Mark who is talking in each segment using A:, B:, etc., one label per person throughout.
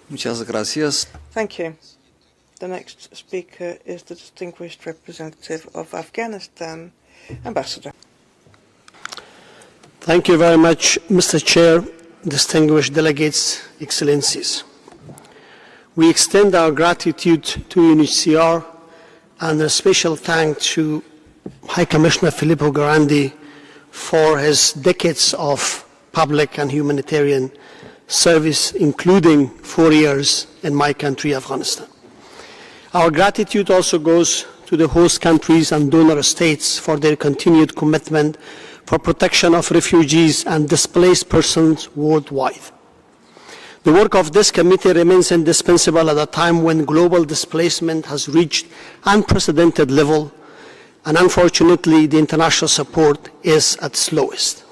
A: Muchas gracias.
B: Thank you. The next speaker is the distinguished representative of Afghanistan, Ambassador.
C: Thank you very much, Mr. Chair, distinguished delegates, excellencies. We extend our gratitude to UNHCR and a special thanks to High Commissioner Filippo Grandi for his decades of public and humanitarian service, including 4 years in my country, Afghanistan. Our gratitude also goes to the host countries and donor states for their continued commitment for protection of refugees and displaced persons worldwide. The work of this committee remains indispensable at a time when global displacement has reached unprecedented level, and unfortunately the international support is at its lowest.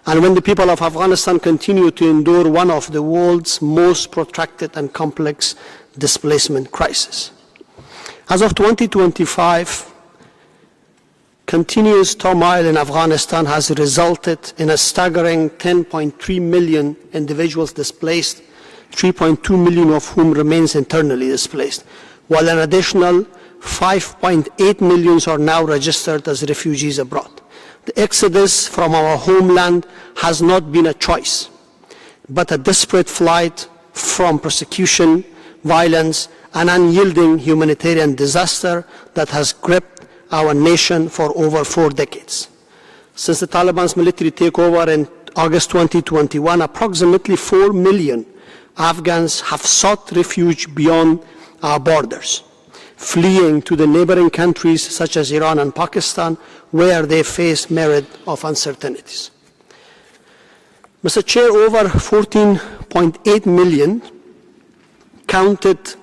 C: And when the people of Afghanistan continue to endure one of the world's most protracted and complex displacement crises. As of 2025, continuous turmoil in Afghanistan has resulted in a staggering 10.3 million individuals displaced, 3.2 million of whom remains internally displaced, while an additional 5.8 million are now registered as refugees abroad. The exodus from our homeland has not been a choice, but a desperate flight from persecution, violence, and unyielding humanitarian disaster that has gripped our nation for over 4 decades. Since the Taliban's military takeover in August 2021, approximately 4 million Afghans have sought refuge beyond our borders, fleeing to the neighboring countries such as Iran and Pakistan, where they face myriad of uncertainties. Mr. Chair, over 14.8 million content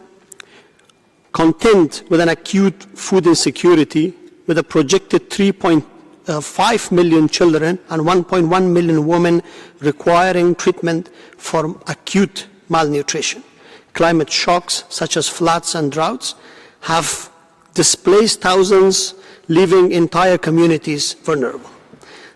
C: with an acute food insecurity, with a projected 3.5 million children and 1.1 million women requiring treatment for acute malnutrition. Climate shocks such as floods and droughts have displaced thousands, leaving entire communities vulnerable.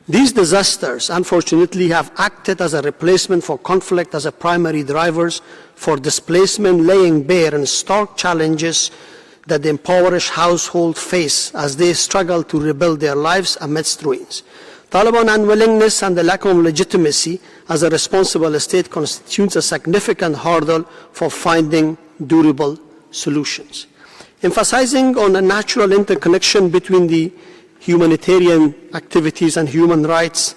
C: These disasters, unfortunately, have acted as a replacement for conflict as a primary drivers for displacement, laying bare in stark challenges that the impoverished households face as they struggle to rebuild their lives amidst ruins. Taliban unwillingness and the lack of legitimacy as a responsible state constitutes a significant hurdle for finding durable solutions. Emphasizing on a natural interconnection between the humanitarian activities and human rights,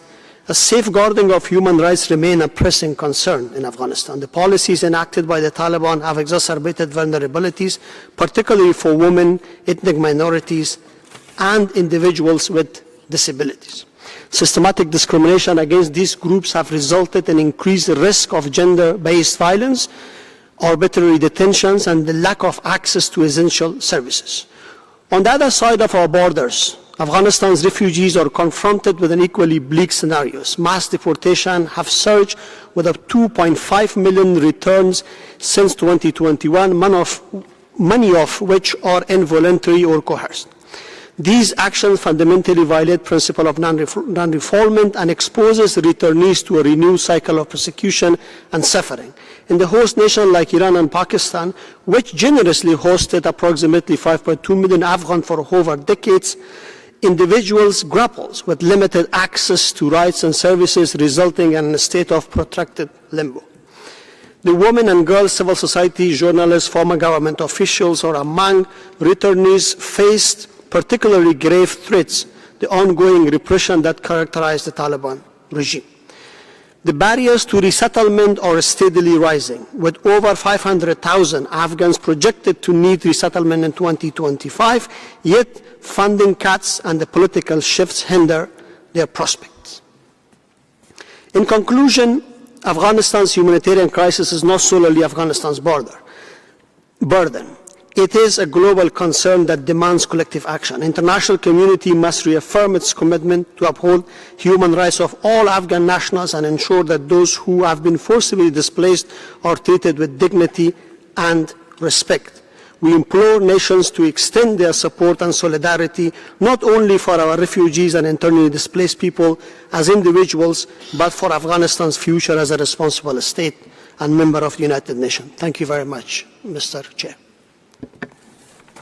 C: a safeguarding of human rights remain a pressing concern in Afghanistan. The policies enacted by the Taliban have exacerbated vulnerabilities, particularly for women, ethnic minorities, and individuals with disabilities. Systematic discrimination against these groups have resulted in increased risk of gender-based violence, arbitrary detentions, and the lack of access to essential services. On the other side of our borders, Afghanistan's refugees are confronted with an equally bleak scenario. Mass deportation have surged with 2.5 million returns since 2021, many of which are involuntary or coerced. These actions fundamentally violate the principle of non-refoulement and exposes returnees to a renewed cycle of persecution and suffering. In the host nations like Iran and Pakistan, which generously hosted approximately 5.2 million Afghans for over decades, individuals grapples with limited access to rights and services, resulting in a state of protracted limbo. The women and girls, civil society, journalists, former government officials are among returnees faced particularly grave threats, the ongoing repression that characterized the Taliban regime. The barriers to resettlement are steadily rising, with over 500,000 Afghans projected to need resettlement in 2025, yet funding cuts and the political shifts hinder their prospects. In conclusion, Afghanistan's humanitarian crisis is not solely Afghanistan's burden. It is a global concern that demands collective action. International community must reaffirm its commitment to uphold human rights of all Afghan nationals and ensure that those who have been forcibly displaced are treated with dignity and respect. We implore nations to extend their support and solidarity not only for our refugees and internally displaced people as individuals, but for Afghanistan's future as a responsible state. and member of the United Nations. Thank you very much, Mr. Chair.